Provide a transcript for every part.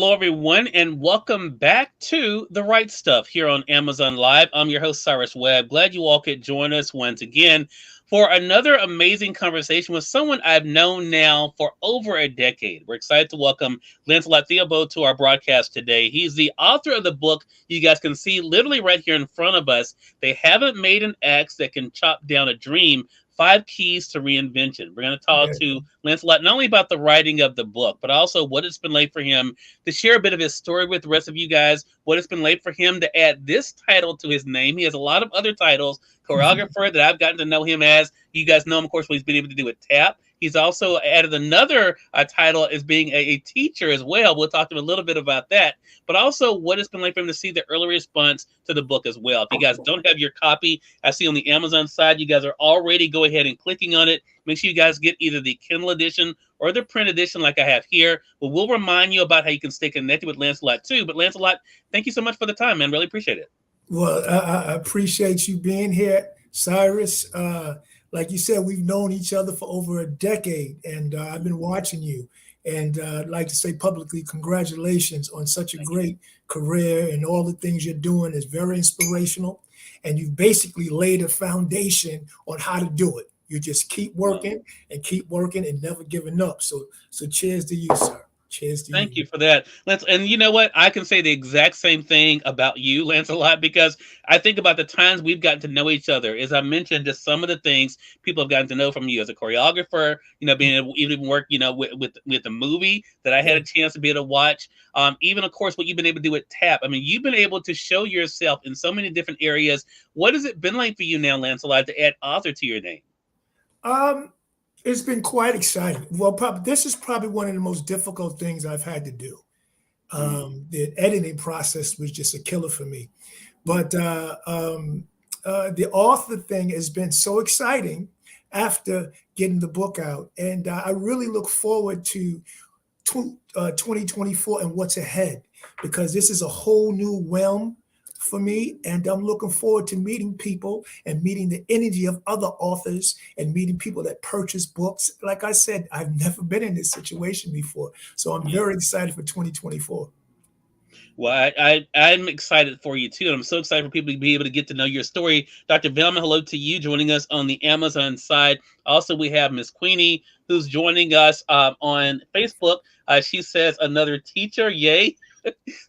Hello, everyone, and welcome back to The Right Stuff here on Amazon Live. I'm your host, Cyrus Webb. Glad you all could join us once again for another amazing conversation with someone I've known now for over a decade. We're excited to welcome Lancelot Theobald to our broadcast today. He's the author of the book you guys can see literally right here in front of us. They haven't made an axe that can chop down a dream. Five keys to reinvention. We're going to talk Yeah. to Lancelot not only about the writing of the book, but also what it's been like for him to share a bit of his story with the rest of you guys, what it's been like for him to add this title to his name. He has a lot of other titles, choreographer that I've gotten to know him as. You guys know him, of course, what he's been able to do with TAP. He's also added another title as being a teacher as well. We'll talk to him a little bit about that, but also what it's been like for him to see the early response to the book as well. If you guys don't have your copy, I see on the Amazon side, you guys are already go ahead and clicking on it. Make sure you guys get either the Kindle edition or the print edition like I have here. But we'll remind you about how you can stay connected with Lancelot too. But Lancelot, thank you so much for the time, man. Really appreciate it. Well, I appreciate you being here, Cyrus. Like you said, we've known each other for over a decade, and I've been watching you. And I'd like to say publicly, congratulations on such a Thank you. great career, and all the things you're doing is very inspirational. And you've basically laid a foundation on how to do it. You just Well, keep working and never giving up. So cheers to you, sir. Cheers to thank you. you for that, Lance. And you know what? I can say the exact same thing about you, Lancelot, because I think about the times we've gotten to know each other. As I mentioned, just some of the things people have gotten to know from you as a choreographer. Being able to even work, with the movie that I had Yeah. a chance to be able to watch. Even of course, what you've been able to do with TAP. I mean, you've been able to show yourself in so many different areas. What has it been like for you now, Lancelot, to add author to your name? Um, it's been quite exciting. Well, this is probably one of the most difficult things I've had to do. Mm, The editing process was just a killer for me. But the author thing has been so exciting after getting the book out. And I really look forward to 2024 and what's ahead, because this is a whole new realm for me. And I'm looking forward to meeting people and meeting the energy of other authors and meeting people that purchase books. Like I said, I've never been in this situation before. So I'm yeah. very excited for 2024. Well, I'm excited for you too, and I'm so excited for people to be able to get to know your story. Dr. Velma, hello to you joining us on the Amazon side. Also, we have Miss Queenie who's joining us on Facebook. She says another teacher, yay!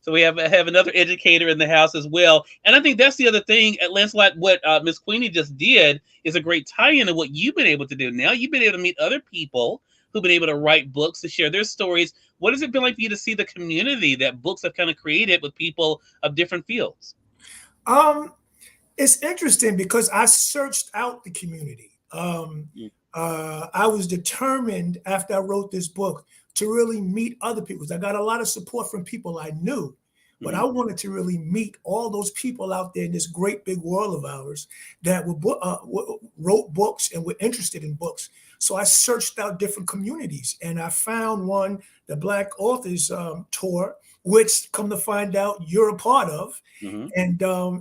So we have another educator in the house as well. And I think that's the other thing at Lancelot. What Miss Queenie just did is a great tie-in to what you've been able to do. Now you've been able to meet other people who've been able to write books to share their stories. What has it been like for you to see the community that books have kind of created with people of different fields? Um, it's interesting because I searched out the community. I was determined after I wrote this book to really meet other people. I got a lot of support from people I knew, but I Mm-hmm. wanted to really meet all those people out there in this great big world of ours that wrote books and were interested in books. So I searched out different communities, and I found one, the Black Authors Tour, which, come to find out, you're a part of. Mm-hmm.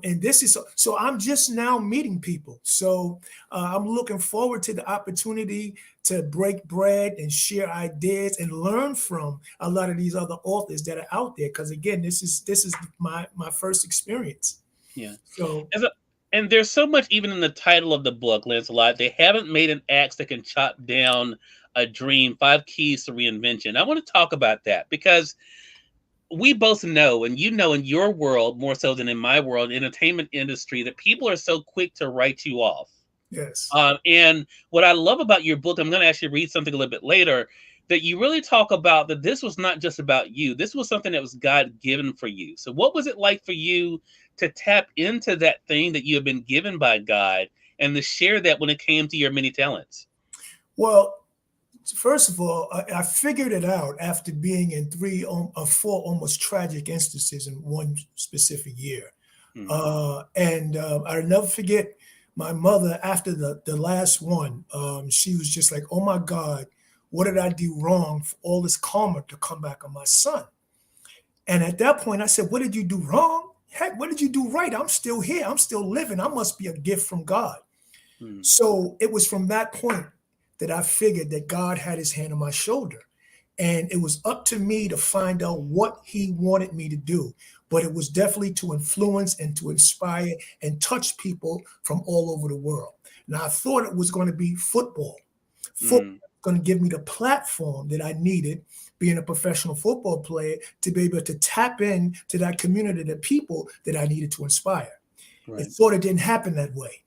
And this is so I'm just now meeting people. So I'm looking forward to the opportunity to break bread and share ideas and learn from a lot of these other authors that are out there. Because again, this is my first experience. Yeah. So As a, and there's so much even in the title of the book, Lancelot. They haven't made an axe that can chop down a dream. Five keys to reinvention. I want to talk about that because we both know, and you know, in your world more so than in my world, entertainment industry, that people are so quick to write you off. yes. And what I love about your book, I'm going to actually read something a little bit later, that you really talk about that this was not just about you. This was something that was God given for you. So, what was it like for you to tap into that thing that you have been given by God and to share that when it came to your many talents? Well, first of all, I figured it out after being in three or four almost tragic instances in one specific year. Hmm. And I'll never forget my mother after the last one. She was just like, "Oh my God, what did I do wrong for all this karma to come back on my son?" And at that point, I said, "What did you do wrong? Heck, what did you do right? I'm still here. I'm still living. I must be a gift from God." Hmm. So it was from that point that I figured that God had his hand on my shoulder. And it was up to me to find out what he wanted me to do. But it was definitely to influence and to inspire and touch people from all over the world. Now, I thought it was going to be football. Football was going to give me the platform that I needed, being a professional football player, to be able to tap in to that community, the people that I needed to inspire. Right. It sort of didn't happen that way.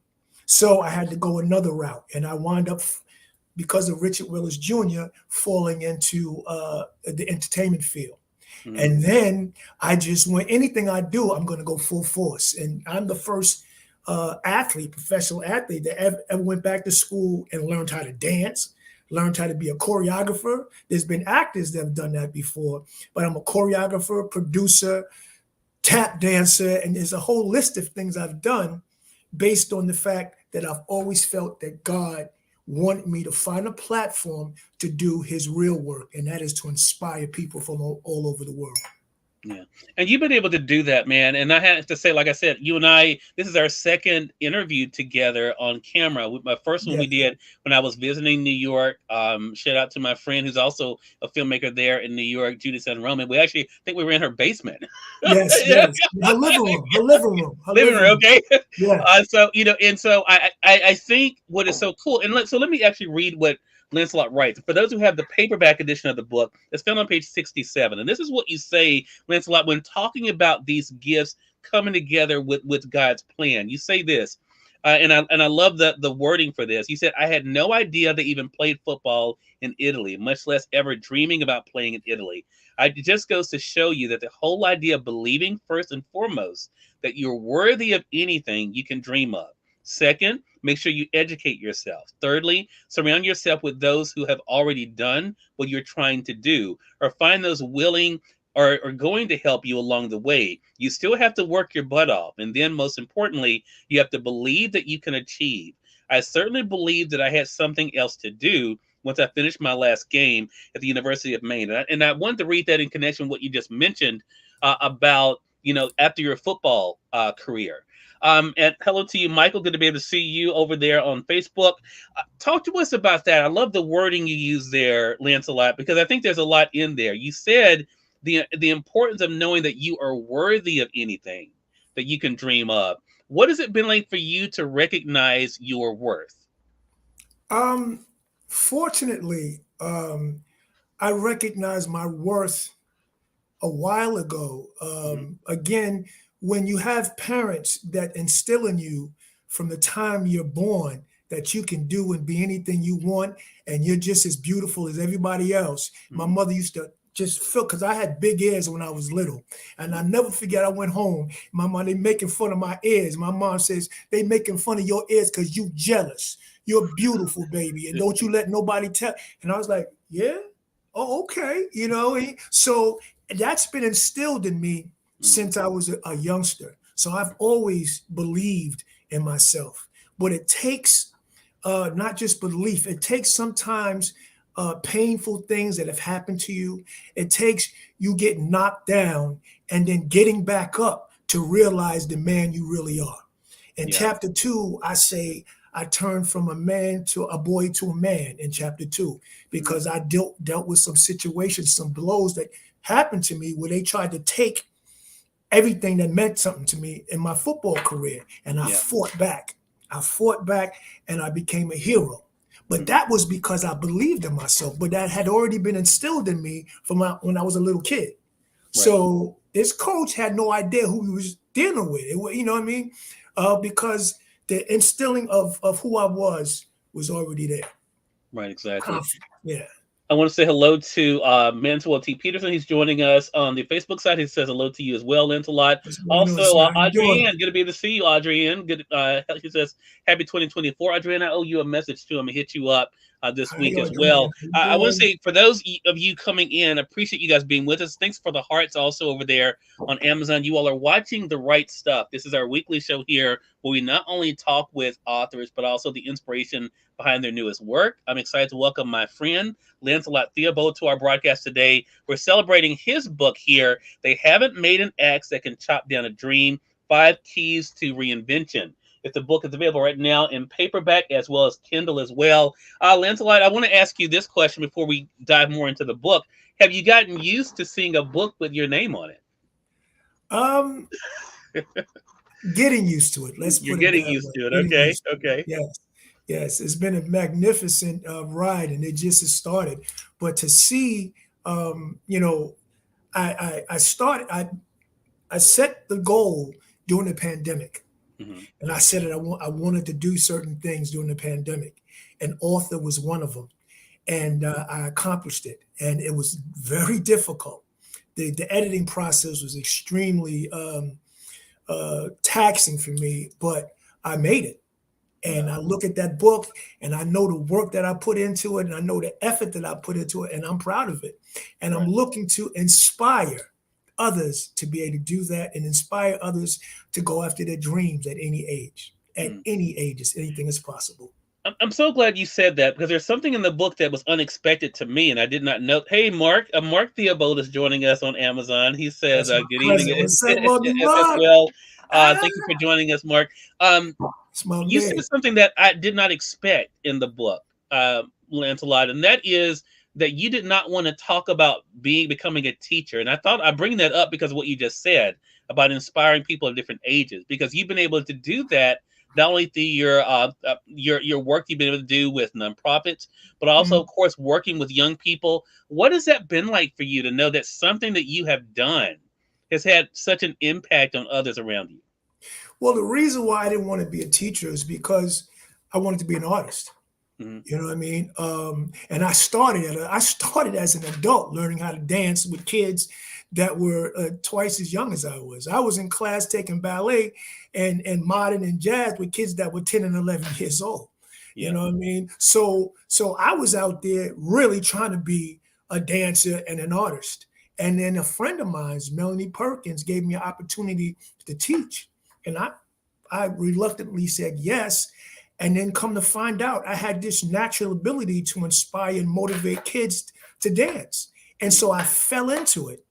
So I had to go another route. And I wound up, because of Richard Willis Jr., falling into the entertainment field. And then I just went, anything I do, I'm going to go full force. And I'm the first professional athlete that ever went back to school and learned how to dance, learned how to be a choreographer. There's been actors that have done that before, but I'm a choreographer, producer, tap dancer, and there's a whole list of things I've done based on the fact that I've always felt that God wanted me to find a platform to do his real work, and that is to inspire people from all over the world. Yeah. And you've been able to do that, man. And I have to say, like I said, you and I, this is our second interview together on camera. My first one we did when I was visiting New York. Shout out to my friend who's also a filmmaker there in New York, Judy San Roman. We actually think we were in her basement. Yes. Her living room. Okay. Yeah. So, and so I think what is so cool, and let me actually read what Lancelot writes. For those who have the paperback edition of the book, it's found on page 67. And this is what you say, Lancelot, when talking about these gifts coming together with God's plan. You say this, and I love the wording for this. You said, I had no idea they even played football in Italy, much less ever dreaming about playing in Italy. It just goes to show you that the whole idea of believing, first and foremost, that you're worthy of anything you can dream of. Second, make sure you educate yourself. Thirdly, surround yourself with those who have already done what you're trying to do, or find those willing or going to help you along the way. You still have to work your butt off. And then most importantly, you have to believe that you can achieve. I certainly believed that I had something else to do once I finished my last game at the University of Maine. And I wanted to read that in connection with what you just mentioned about, after your football career. And hello to you, Michael. Good to be able to see you over there on Facebook. Talk to us about that. I love the wording you use there, Lancelot, because I think there's a lot in there. You said the importance of knowing that you are worthy of anything that you can dream of. What has it been like for you to recognize your worth? Fortunately, I recognized my worth a while ago. Again, when you have parents that instill in you from the time you're born that you can do and be anything you want, and you're just as beautiful as everybody else. My mother used to just feel, because I had big ears when I was little, and I never forget, I went home, my mom, they making fun of my ears. My mom says, they making fun of your ears because you jealous. You're beautiful, baby, and don't you let nobody tell. And I was like, yeah, oh, okay, so that's been instilled in me since I was a youngster. So I've always believed in myself. But it takes not just belief, it takes sometimes painful things that have happened to you. It takes you getting knocked down and then getting back up to realize the man you really are. In chapter 2, I say, I turned from a man to a boy to a man in chapter 2, because I dealt with some situations, some blows that happened to me where they tried to take everything that meant something to me in my football career. And I fought back. And I became a hero. But that was because I believed in myself. But that had already been instilled in me from when I was a little kid. Right. So this coach had no idea who he was dealing with. You know what I mean? Because the instilling of who I was already there. Right, exactly. Yeah. I want to say hello to Mantua T. Peterson. He's joining us on the Facebook side. He says hello to you as well, Lancelot. Also, Adrienne, good to be able to see you, Adrienne. Good. He says, happy 2024. Adrienne, I owe you a message too. I'm going to hit you up this week as well. I want to say, for those of you coming in, I appreciate you guys being with us. Thanks for the hearts also over there on Amazon. You all are watching The Right Stuff. This is our weekly show here where we not only talk with authors, but also the inspiration behind their newest work. I'm excited to welcome my friend, Lancelot Theobald, to our broadcast today. We're celebrating his book here, They Haven't Made an Axe That Can Chop Down a Dream, 5 Keys to Reinvention. If the book is available right now in paperback as well as Kindle as well. Lancelot, I want to ask you this question before we dive more into the book. Have you gotten used to seeing a book with your name on Um, getting used to it. Let's You're put it getting that used way. to it. Getting Okay. used to it. Okay. Yes, yes. It's been a magnificent ride, and it just has started. But to see, you know, I started. I set the goal during the pandemic, Hmm. and I said that I wanted to do certain things during the pandemic, and author was one of them, and I accomplished it, and it was very difficult. The editing process was extremely taxing for me, but I made it. And Yeah. I look at that book and I know the work that I put into it and I know the effort that I put into it and I'm proud of it. And I'm Right. looking to inspire others to be able to do that and inspire others to go after their dreams at any age. At Mm. any ages, anything is possible. I'm so glad you said that because there's something in the book that was unexpected to me, and I did not know. Hey, Mark, Mark Theobald is joining us on Amazon. He says, That's my "Good evening," cousin. What's up, Bobby as Mark? well. Ah, Thank you for joining us, Mark. Um, it's my you said man. something that I did not expect in the book, Lancelot, and that is that you did not want to talk about becoming a teacher. And I thought I bring that up because of what you just said about inspiring people of different ages, because you've been able to do that not only through your work you've been able to do with nonprofits, but also, Mhm. of course, working with young people. What has that been like for you to know that something that you have done has had such an impact on others around you? Well, the reason why I didn't want to be a teacher is because I wanted to be an artist. Mhm. You know what I mean? And I started as an adult learning how to dance with kids that were twice as young as I was. I was in class taking ballet and modern and jazz with kids that were 10 and 11 years old. You Yeah. know what I mean? So I was out there really trying to be a dancer and an artist. And then a friend of mine, Melanie Perkins, gave me an opportunity to teach. And I reluctantly said yes. And then come to find out, I had this natural ability to inspire and motivate kids to dance. And Mhm. so I fell into it.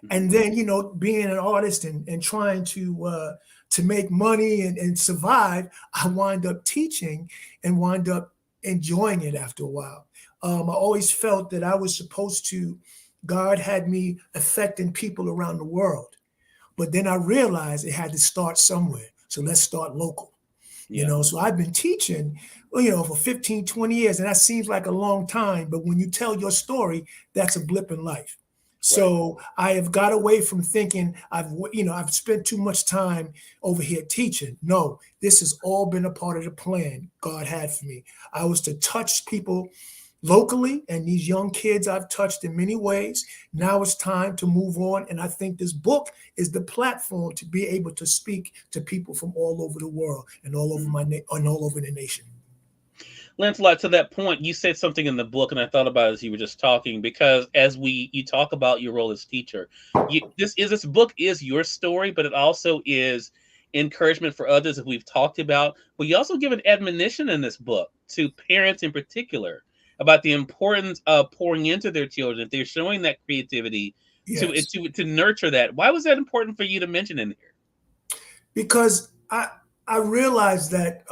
Mhm. And then, being an artist and trying to make money and survive, I wind up teaching and wind up enjoying it after a while. I always felt that I was supposed to, God had me affecting people around the world. But then I realized it had to start somewhere. So let's start local. Yeah. So I've been teaching, for 15, 20 years, and that seems like a long time, but when you tell your story, that's a blip in life. Right. So I have got away from thinking I've spent too much time over here teaching. No, this has all been a part of the plan God had for me. I was to touch people locally, and these young kids I've touched in many ways. Now it's time to move on, and I think this book is the platform to be able to speak to people from all over the world and all over Mhm. and all over the nation. Lancelot, to that point, you said something in the book, and I thought about it as you were just talking, because as you talk about your role as teacher, this book is your story, but it also is encouragement for others, as we've talked about. But you also give an admonition in this book to parents in particular about the importance of pouring into their children if they're showing that creativity Yes, to nurture that. Why was that important for you to mention in here? because I realized that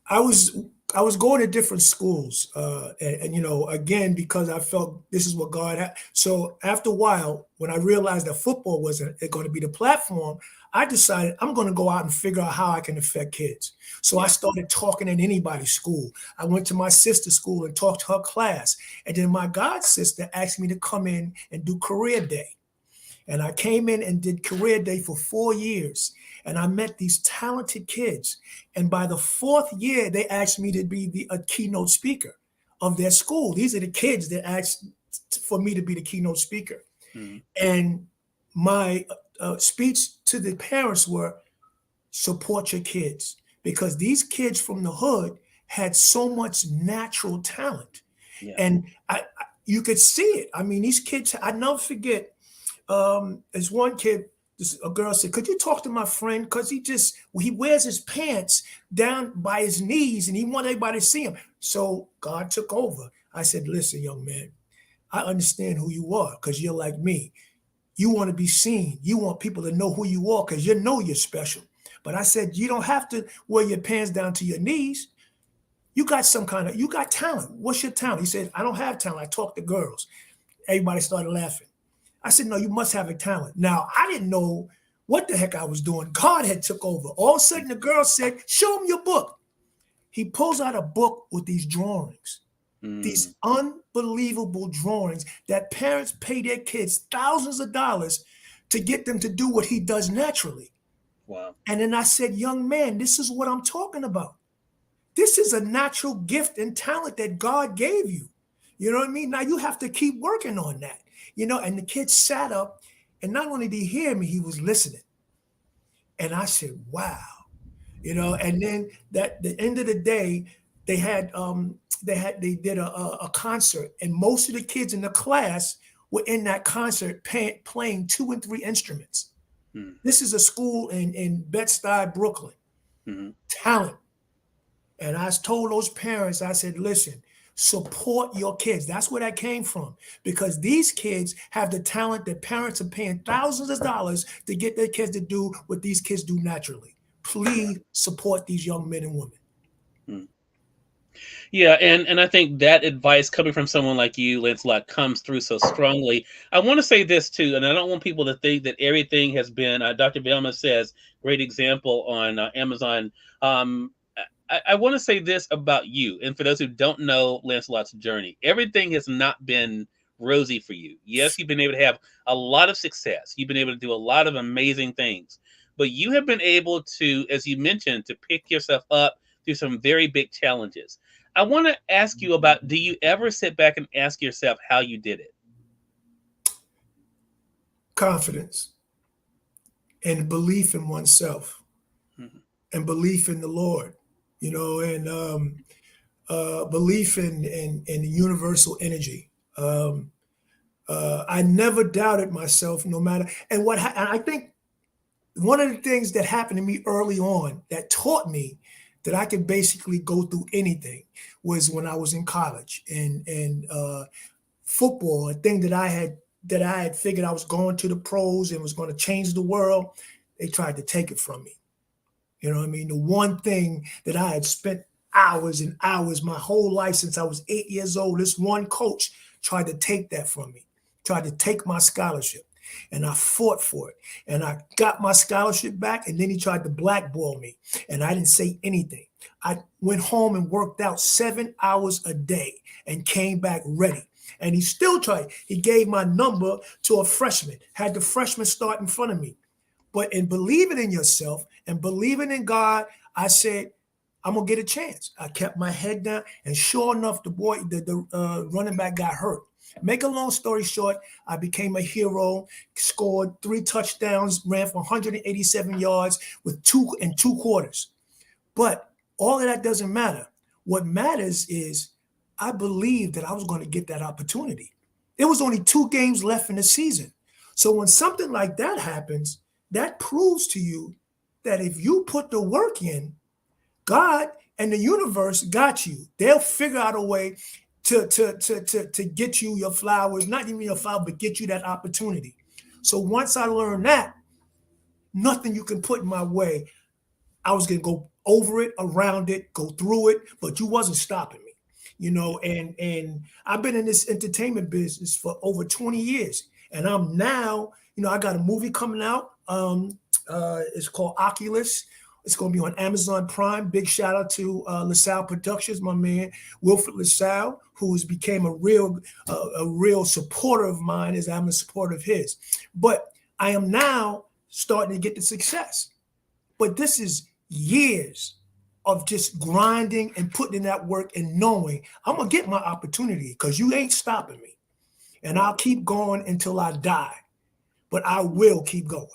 I was I was going to different schools, and again because I felt this is what God had. So after a while, when I realized that football wasn't going to be the platform, I decided I'm going to go out and figure out how I can affect kids. So I Yeah. started talking at anybody's school. I went to my sister's school and talked to her class, and then my god sister asked me to come in and do career day. And I came in and did career day for 4 years. And I met these talented kids. And by the fourth year, they asked me to be a keynote speaker of their school. These are the kids that asked for me to be the keynote speaker. Mhm. And my speech to the parents were support your kids because these kids from the hood had so much natural talent. Yeah. And you could see it. I mean, these kids, I never forget as one kid, a girl said, "Could you talk to my friend? Because he wears his pants down by his knees, and he wants everybody to see him." So God took over. I said, "Listen, young man, I understand who you are because you're like me. You want to be seen. You want people to know who you are because you know you're special. But I said, you don't have to wear your pants down to your knees. You got you got talent. What's your talent? He said, I don't have talent. I talk to girls. Everybody started laughing. I said, no, you must have a talent. Now, I didn't know what the heck I was doing. God had took over. All of a sudden, the girl said, show him your book. He pulls out a book with these drawings, these unbelievable drawings that parents pay their kids thousands of dollars to get them to do what he does naturally. Wow. And then I said, young man, this is what I'm talking about. This is a natural gift and talent that God gave you. You know what I mean? Now you have to keep working on that. You know, and the kid sat up, and not only did he hear me, he was listening. And I said, wow. You know, and then at the end of the day, they did a concert, and most of the kids in the class were in that concert playing 2 and 3 instruments. This is a school in Bed-Stuy, Brooklyn. Talent. And I told those parents, I said, listen, support your kids. That's where that came from, because these kids have the talent that parents are paying thousands of dollars to get their kids to do what these kids do naturally. Please support these young men and women. Yeah, and I think that advice coming from someone like you, Lancelot, comes through so strongly. I want to say this too, and I don't want people to think that everything has been, Dr. Velma says, great example on Amazon. I want to say this about you, and for those who don't know Lancelot's journey, everything has not been rosy for you. Yes, you've been able to have a lot of success. You've been able to do a lot of amazing things, but you have been able to, as you mentioned, to pick yourself up through some very big challenges. I want to ask you about, do you ever sit back and ask yourself how you did it? Confidence and belief in oneself and belief in the Lord. You know, and belief in the universal energy. I never doubted myself, no matter. And I think one of the things that happened to me early on that taught me that I could basically go through anything was when I was in college, and football, a thing that I had figured I was going to the pros and was going to change the world. They tried to take it from me. You know what I mean? The one thing that I had spent hours and hours my whole life since I was 8 years old, this one coach tried to take that from me, tried to take my scholarship. And I fought for it. And I got my scholarship back, and then he tried to blackball me. And I didn't say anything. I went home and worked out 7 hours a day and came back ready. And he still tried. He gave my number to a freshman, had the freshman start in front of me. But in believing in yourself and believing in God, I said, I'm going to get a chance. I kept my head down, and sure enough, the running back got hurt. Make a long story short, I became a hero, scored 3 touchdowns, ran for 187 yards with 2 and 2 quarters. But all of that doesn't matter. What matters is I believed that I was going to get that opportunity. There was only 2 games left in the season. So when something like that happens, that proves to you that if you put the work in, God and the universe got you. They'll figure out a way to get you your flowers, not even your flower, but get you that opportunity. So once I learned that, nothing you can put in my way, I was going to go over it, around it, go through it, but you wasn't stopping me, you know, and I've been in this entertainment business for over 20 years. And I'm now, you know, I got a movie coming out. It's called Oculus. It's going to be on Amazon Prime. Big shout out to LaSalle Productions, my man, Wilfred LaSalle, who has became a real supporter of mine as I'm a supporter of his. But I am now starting to get the success. But this is years of just grinding and putting in that work and knowing I'm going to get my opportunity because you ain't stopping me. And I'll keep going until I die. But I will keep going.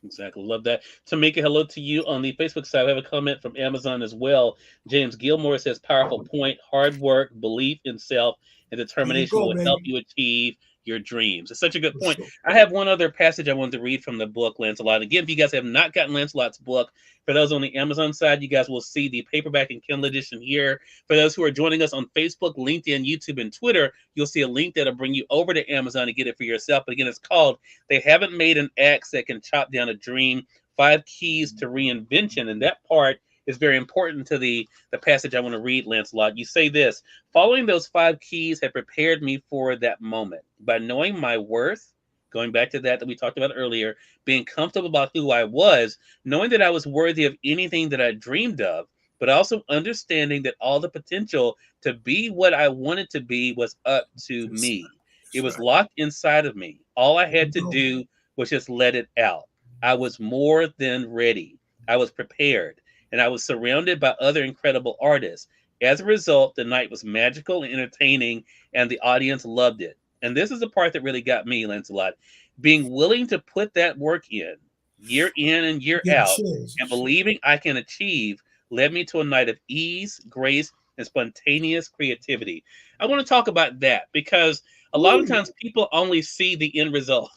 Exactly. Love that. Tamika, hello to you on the Facebook side. I have a comment from Amazon as well. James Gilmore says, powerful point, hard work, belief in self, and determination will help you achieve your dreams. It's such a good point. Sure. I have one other passage I wanted to read from the book, Lancelot. Again, if you guys have not gotten Lancelot's book, for those on the Amazon side, you guys will see the paperback and Kindle edition here. For those who are joining us on Facebook, LinkedIn, YouTube, and Twitter, you'll see a link that'll bring you over to Amazon to get it for yourself. But again, it's called They Haven't Made an Axe That Can Chop Down a Dream, 5 keys to reinvention. And that part is very important to the passage I want to read, Lancelot. You say this: following those 5 keys had prepared me for that moment. By knowing my worth, going back to that we talked about earlier, being comfortable about who I was, knowing that I was worthy of anything that I dreamed of, but also understanding that all the potential to be what I wanted to be was up to me. It That's was right. locked inside of me. All I had to No. do was just let it out. I was more than ready. I was prepared, and I was surrounded by other incredible artists. As a result, the night was magical and entertaining, and the audience loved it. And this is the part that really got me, Lancelot. Being willing to put that work in and year Get out, chills. and believing I can achieve led me to a night of ease, grace, and spontaneous creativity. I want to talk about that because a lot of Ooh. times people only see the end result.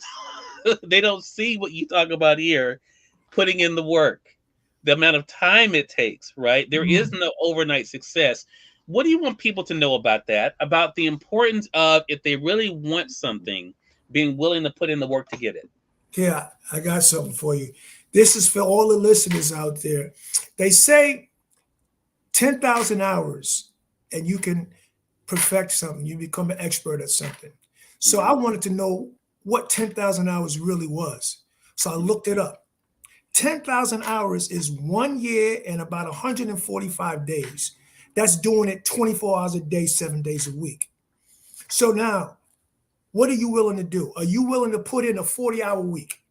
They don't see what you talk about here, putting in the work, the amount of time it takes, right? There is Mm. no overnight success. What do you want people to know about that? About the importance of, if they really want something, being willing to put in the work to get it. Yeah, I got something for you. This is for all the listeners out there. They say 10,000 hours and you can perfect something. You become an expert at something. So I Hmm. wanted to know what 10,000 hours really was. So I looked it up. 10,000 hours is 1 year and about 145 days. That's doing it 24 hours a day, 7 days a week. So now, what are you willing to do? Are you willing to put in a 40-hour week?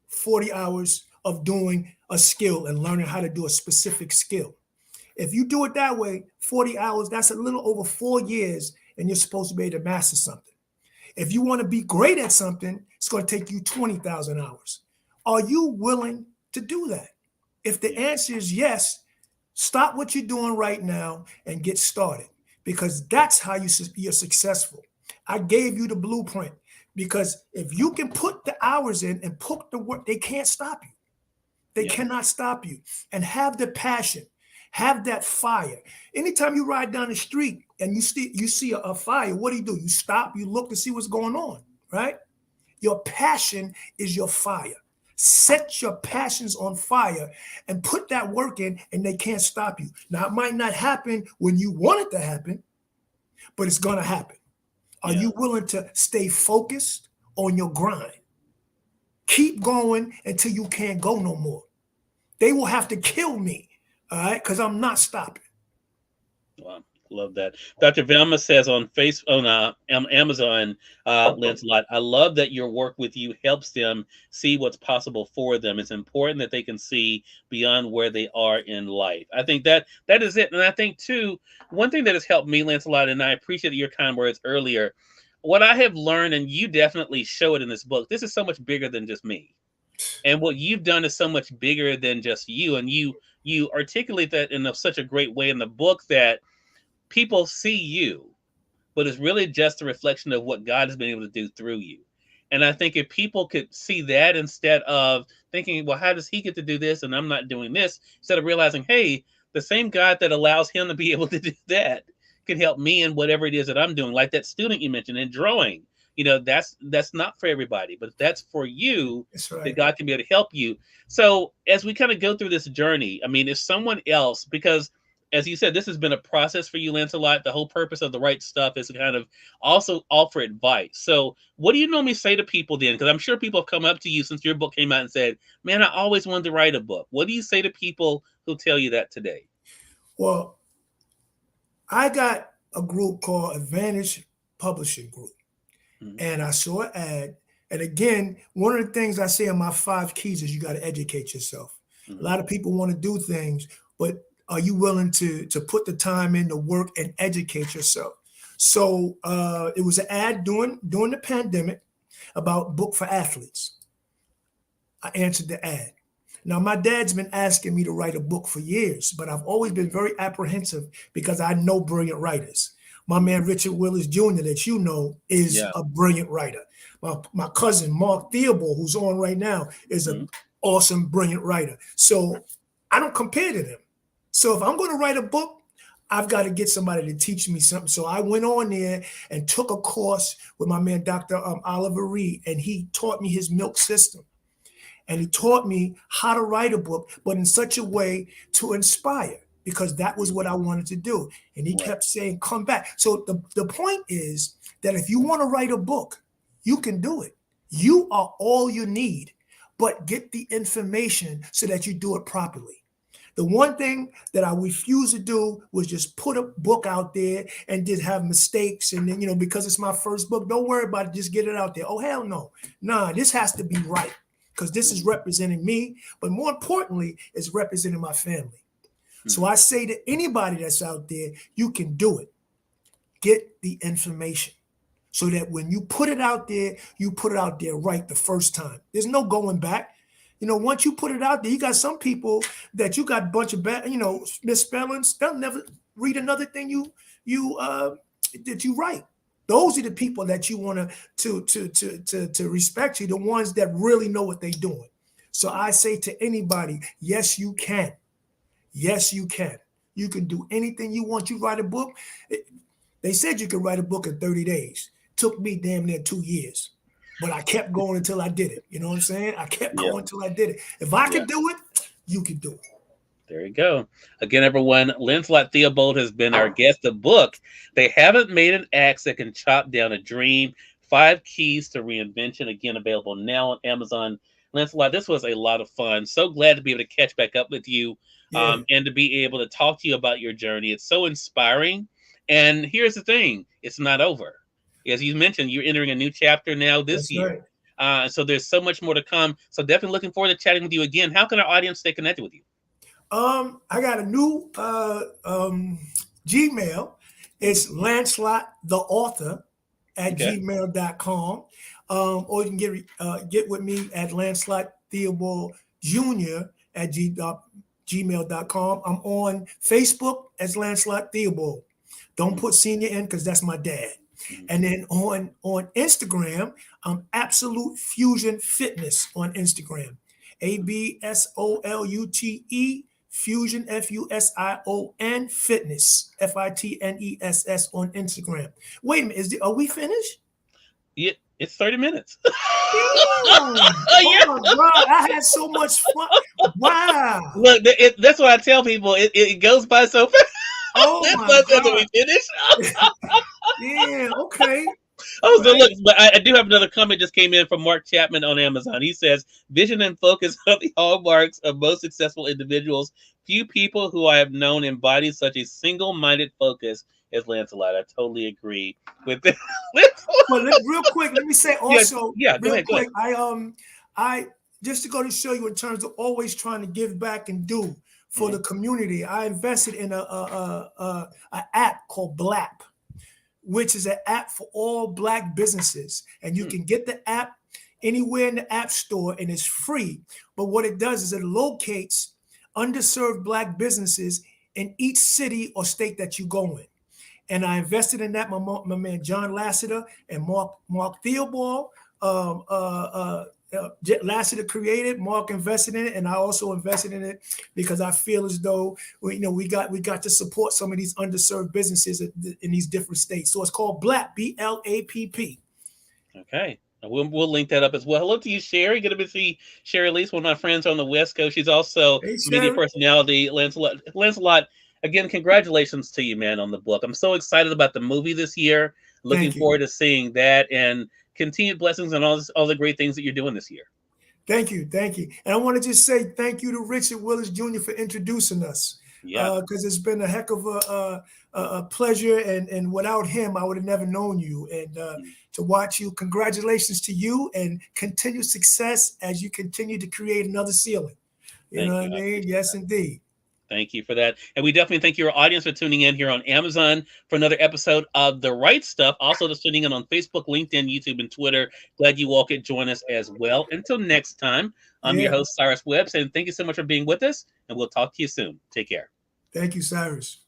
40 hours of doing a skill and learning how to do a specific skill. If you do it that way, 40 hours, that's a little over 4 years, and you're supposed to be able to master something. If you want to be great at something, it's going to take you 20,000 hours. Are you willing to do that? If the Yeah. answer is yes, stop what you're doing right now and get started, because that's how you're successful. I gave you the blueprint, because if you can put the hours in and put the work, they can't stop you. They Yeah. cannot stop you. And have the passion, have that fire. Anytime you ride down the street and you see a fire, what do? You stop, you look to see what's going on, right? Your passion is your fire. Set your passions on fire and put that work in, and they can't stop you. Now, it might not happen when you want it to happen, but it's going to happen. Are Yeah. you willing to stay focused on your grind? Keep going until you can't go no more. They will have to kill me, all right, because I'm not stopping. Wow, love that. Dr. Velma says on Amazon, Lancelot, I love that your work with you helps them see what's possible for them. It's important that they can see beyond where they are in life. I think that is it. And I think too, one thing that has helped me, Lancelot, and I appreciate your kind words earlier. What I have learned, and you definitely show it in this book, this is so much bigger than just me. And what you've done is so much bigger than just you. And you articulate that in such a great way in the book that people see you, but it's really just a reflection of what God has been able to do through you. And I think if people could see that instead of thinking, well, how does he get to do this and I'm not doing this? Instead of realizing, hey, the same God that allows him to be able to do that can help me in whatever it is that I'm doing. Like that student you mentioned in drawing. That's not for everybody, but that's for you, That's that right. God can be able to help you. So as we kind of go through this journey, I mean, if someone else, because as you said, this has been a process for you, Lancelot. The whole purpose of the right stuff is to kind of also offer advice. So, what do you normally say to people then? Because I'm sure people have come up to you since your book came out and said, "Man, I always wanted to write a book." What do you say to people who tell you that today? Well, I got a group called Advantage Publishing Group, Mhm. and I saw an ad. And again, one of the things I say in my 5 keys is you got to educate yourself. A Mhm. lot of people want to do things, but are you willing to put the time in, to work and educate yourself? So it was an ad during the pandemic about book for athletes. I answered the ad. Now, my dad's been asking me to write a book for years, but I've always been very apprehensive because I know brilliant writers. My man Mhm. Richard Willis Jr., that you know, is Yeah. a brilliant writer. My cousin Mark Theobald, who's on right now, is an Mhm. awesome, brilliant writer. So I don't compare to them. So if I'm going to write a book, I've got to get somebody to teach me something. So I went on there and took a course with my man Dr. Oliver Reed, and he taught me his milk system. And he taught me how to write a book, but in such a way to inspire, because that was what I wanted to do. And he kept saying, come back. So the point is that if you want to write a book, you can do it. You are all you need, but get the information so that you do it properly. The one thing that I refuse to do was just put a book out there and just have mistakes. And then, because it's my first book, don't worry about it. Just get it out there. Oh, hell no. Nah, this has to be right, because this is representing me. But more importantly, it's representing my family. So I say to anybody that's out there, you can do it. Get the information so that when you put it out there, you put it out there right the first time. There's no going back. Once you put it out there, you got some people that you got a bunch of bad, misspellings. They'll never read another thing that you write. Those are the people that you want to respect you, the ones that really know what they're doing. So I say to anybody, yes, you can. Yes, you can. You can do anything you want. You write a book. They said you could write a book in 30 days. Took me damn near 2 years. But I kept going until I did it. You know what I'm saying? I kept going until I did it. If I could do it, you can do it. There you go. Again, everyone, Lancelot Theobald has been our guest. The book, They Haven't Made an Axe That Can Chop Down a Dream, 5 Keys to Reinvention. Again, available now on Amazon. Lancelot, this was a lot of fun. So glad to be able to catch back up with you and to be able to talk to you about your journey. It's so inspiring. And here's the thing. It's not over. As you mentioned, you're entering a new chapter now this year. Right. So there's so much more to come. So definitely looking forward to chatting with you again. How can our audience stay connected with you? I got a new Gmail. It's Lancelot the author at gmail.com. Or you can get with me at Lancelot Theobald Jr. at gmail.com. I'm on Facebook as Lancelot Theobald. Don't put senior in, because that's my dad. And then on Instagram, I'm Absolute Fusion Fitness on Instagram. ABSOLUTE Fusion FUSION Fitness FITNESS on Instagram. Wait a minute, are we finished? Yeah, it's 30 minutes. Oh my God, I had so much fun. Wow. Look, that's what I tell people. It goes by so fast. Oh my God. We finish. Yeah, okay. Oh, so look, but I do have another comment just came in from Mark Chapman on Amazon. He says, vision and focus are the hallmarks of most successful individuals. Few people who I have known embody such a single-minded focus as Lancelot. I totally agree with that. Well, real quick, let me say also, go ahead. I just to go to show you in terms of always trying to give back and do for the community, I invested in a app called BLAP, which is an app for all Black businesses. And you can get the app anywhere in the App Store, and it's free. But what it does is it locates underserved Black businesses in each city or state that you go in. And I invested in that. My man John Lasseter and Mark Theobald. Lasseter created, Mark invested in it, and I also invested in it because I feel as though we got to support some of these underserved businesses in these different states. So it's called BLAP, BLAPP. Okay, we'll link that up as well. Hello to you, Sherry. Good to see Sherry Lease, one of my friends on the West Coast. She's also media personality. Lancelot, again, congratulations to you, man, on the book. I'm so excited about the movie this year. Looking forward to seeing that, and continued blessings and all the great things that you're doing this year. Thank you. And I want to just say thank you to Richard Willis Jr. for introducing us. Because it's been a heck of a pleasure, and without him, I would have never known you. And to watch you, congratulations to you, and continued success as you continue to create another ceiling. You know what I mean? Yes, indeed. Thank you for that. And we definitely thank your audience for tuning in here on Amazon for another episode of The Right Stuff. Also, just tuning in on Facebook, LinkedIn, YouTube, and Twitter. Glad you all could join us as well. Until next time, I'm your host, Cyrus Webb, saying thank you so much for being with us, and we'll talk to you soon. Take care. Thank you, Cyrus.